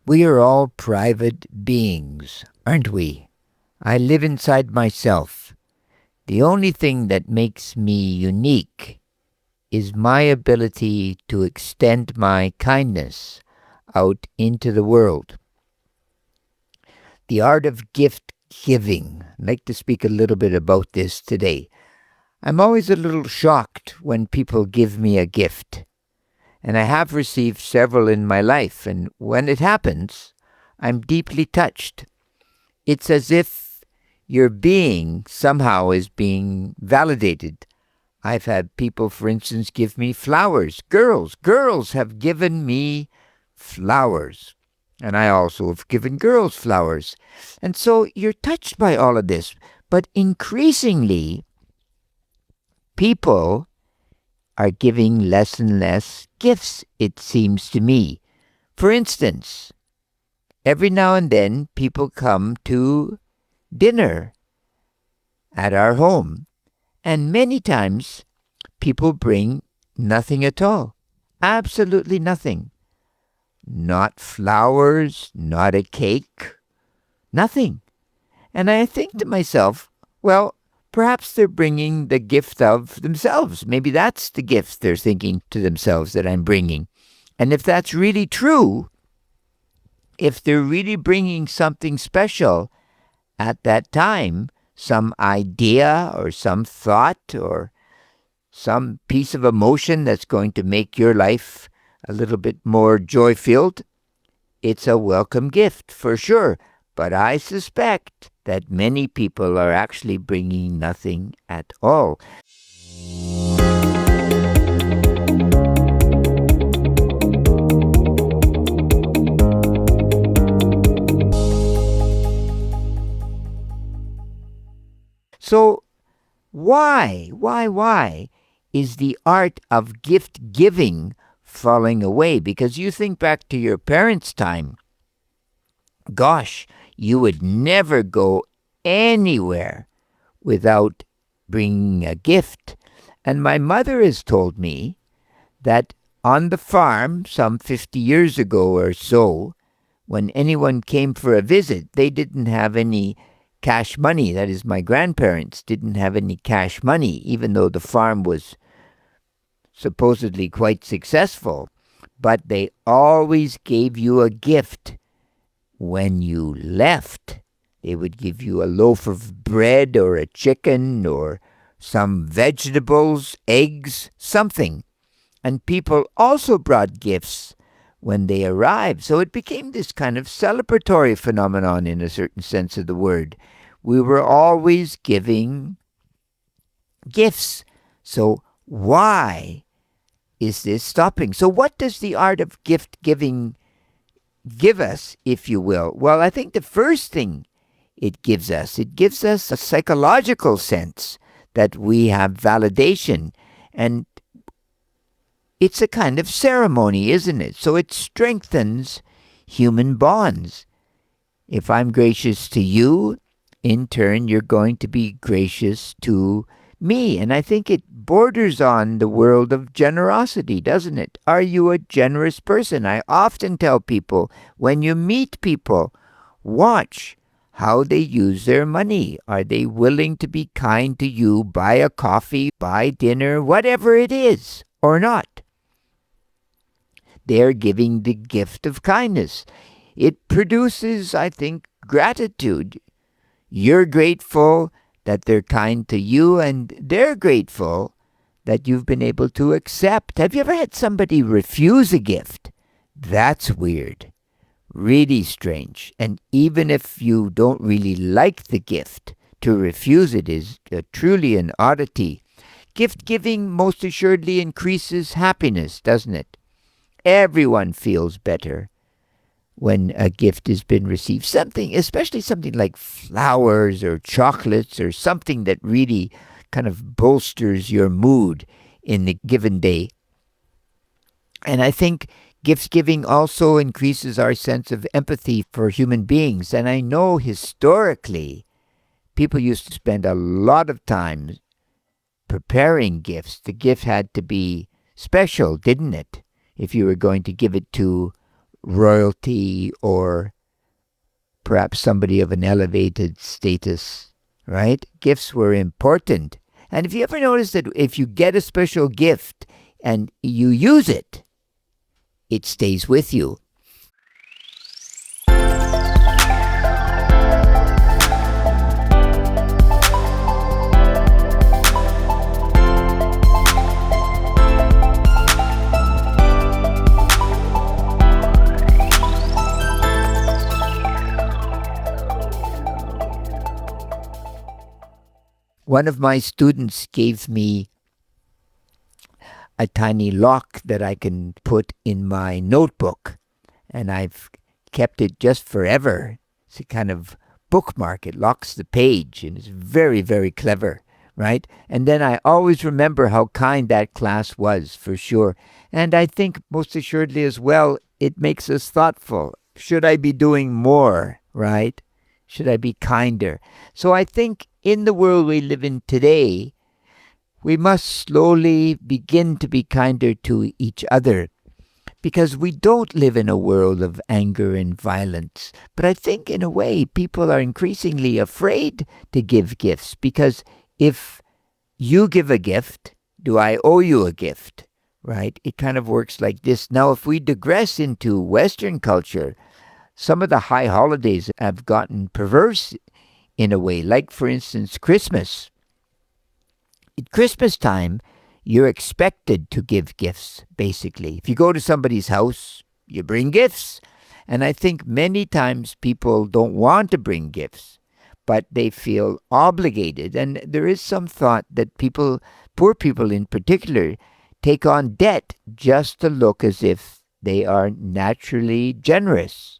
We are all private beings, aren't we? I live inside myself. The only thing that makes me unique is my ability to extend my kindness out into the world. The art of gift giving. I'd like to speak a little bit about this today. I'm always a little shocked when people give me a gift, and I have received several in my life, and when it happens, I'm deeply touched. It's as if your being somehow is being validated. I've had people, for instance, give me flowers. Girls have given me flowers. And I also have given girls flowers. And so you're touched by all of this. But increasingly, people are giving less and less gifts, it seems to me. For instance, every now and then people come to dinner at our home, and many times people bring nothing at all. Absolutely nothing. Not flowers, not a cake, nothing. And I think to myself, well, perhaps they're bringing the gift of themselves. Maybe that's the gift they're thinking to themselves that I'm bringing. And if that's really true, if they're really bringing something special at that time, some idea or some thought or some piece of emotion that's going to make your life a little bit more joy-filled, it's a welcome gift for sure. But I suspect that many people are actually bringing nothing at all. So why is the art of gift giving falling away? Because you think back to your parents' time, gosh, you would never go anywhere without bringing a gift. And my mother has told me that on the farm some 50 years ago or so, when anyone came for a visit, they didn't have any cash money. That is, my grandparents didn't have any cash money, even though the farm was supposedly quite successful. But they always gave you a gift when you left. They would give you a loaf of bread or a chicken or some vegetables, eggs, something. And people also brought gifts when they arrived. So it became this kind of celebratory phenomenon in a certain sense of the word. We were always giving gifts. So why is this stopping? So what does the art of gift giving give us, if you will? Well, I think the first thing it gives us a psychological sense that we have validation. And it's a kind of ceremony, isn't it? So it strengthens human bonds. If I'm gracious to you, in turn, you're going to be gracious to me. And I think it borders on the world of generosity, doesn't it? Are you a generous person? I often tell people, when you meet people, watch how they use their money. Are they willing to be kind to you, buy a coffee, buy dinner, whatever it is, or not? They're giving the gift of kindness. It produces, I think, gratitude. You're grateful that they're kind to you, and they're grateful that you've been able to accept. Have you ever had somebody refuse a gift? That's weird. Really strange. And even if you don't really like the gift, to refuse it is truly an oddity. Gift giving most assuredly increases happiness, doesn't it? Everyone feels better when a gift has been received. Something, especially something like flowers or chocolates or something that really kind of bolsters your mood in the given day. And I think gift giving also increases our sense of empathy for human beings. And I know historically, people used to spend a lot of time preparing gifts. The gift had to be special, didn't it? If you were going to give it to royalty or perhaps somebody of an elevated status, right? Gifts were important. And if you ever notice that if you get a special gift and you use it, it stays with you. One of my students gave me a tiny lock that I can put in my notebook, and I've kept it just forever. It's a kind of bookmark. It locks the page, and it's very, very clever, right? And then I always remember how kind that class was, for sure. And I think most assuredly as well, it makes us thoughtful. Should I be doing more, right? Should I be kinder? So I think in the world we live in today, we must slowly begin to be kinder to each other, because we don't live in a world of anger and violence. But I think in a way people are increasingly afraid to give gifts, because if you give a gift, do I owe you a gift, right? It kind of works like this. Now, if we digress into Western culture, some of the high holidays have gotten perverse in a way, like for instance, Christmas. At Christmas time, you're expected to give gifts, basically. If you go to somebody's house, you bring gifts. And I think many times people don't want to bring gifts, but they feel obligated. And there is some thought that people, poor people in particular, take on debt just to look as if they are naturally generous,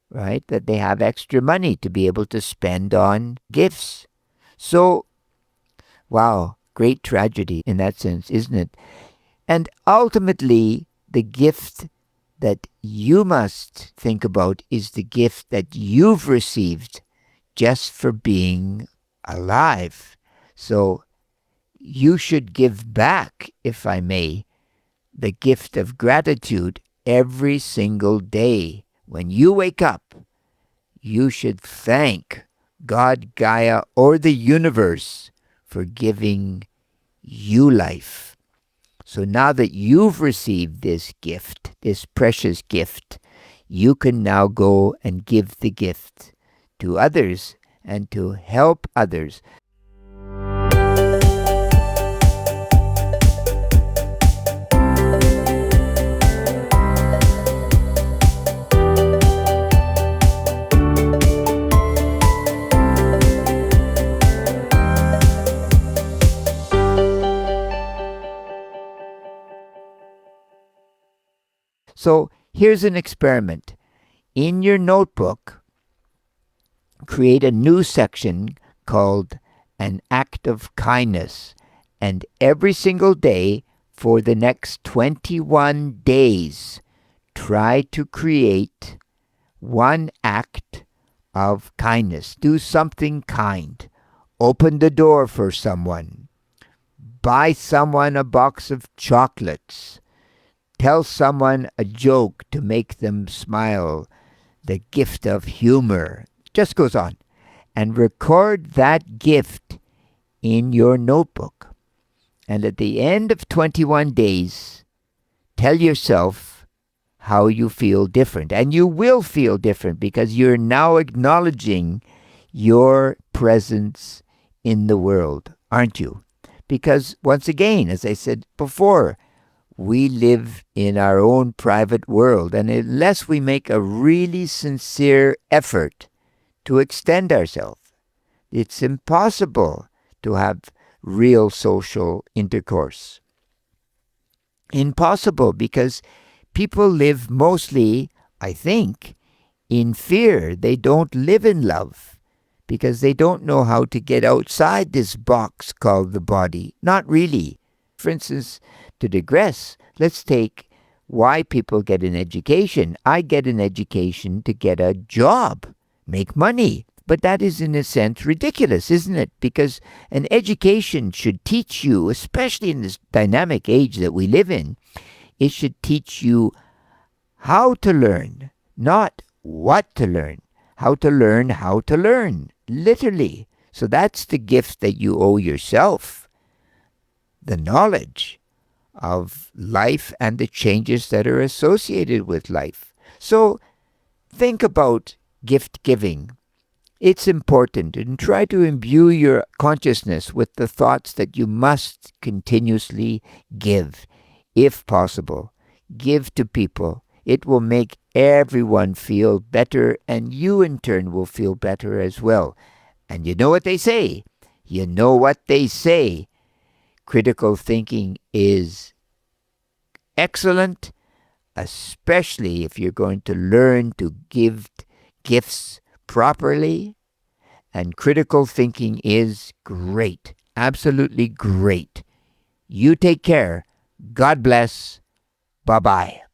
right? That they have extra money to be able to spend on gifts. So, wow, great tragedy in that sense, isn't it? And ultimately, the gift that you must think about is the gift that you've received just for being alive. So you should give back, if I may, the gift of gratitude every single day. When you wake up, you should thank God, Gaia, or the universe for giving you life. So now that you've received this gift, this precious gift, you can now go and give the gift to others and to help others. So here's an experiment. In your notebook, create a new section called An Act of Kindness. And every single day for the next 21 days, try to create one act of kindness. Do something kind. Open the door for someone. Buy someone a box of chocolates. Tell someone a joke to make them smile. The gift of humor. Just goes on. And record that gift in your notebook. And at the end of 21 days, tell yourself how you feel different. And you will feel different because you're now acknowledging your presence in the world, aren't you? Because once again, as I said before, we live in our own private world, and unless we make a really sincere effort to extend ourselves, it's impossible to have real social intercourse. Impossible, because people live mostly, I think, in fear. They don't live in love because they don't know how to get outside this box called the body. Not really. For instance, to digress, let's take why people get an education. I get an education to get a job, make money. But that is in a sense ridiculous, isn't it? Because an education should teach you, especially in this dynamic age that we live in, it should teach you how to learn, not what to learn. How to learn how to learn, literally. So that's the gift that you owe yourself, the knowledge of life and the changes that are associated with life. So think about gift giving. It's important, and try to imbue your consciousness with the thoughts that you must continuously give, if possible. Give to people. It will make everyone feel better, and you in turn will feel better as well. And you know what they say? You know what they say. Critical thinking is excellent, especially if you're going to learn to give gifts properly. And critical thinking is great, absolutely great. You take care. God bless. Bye bye.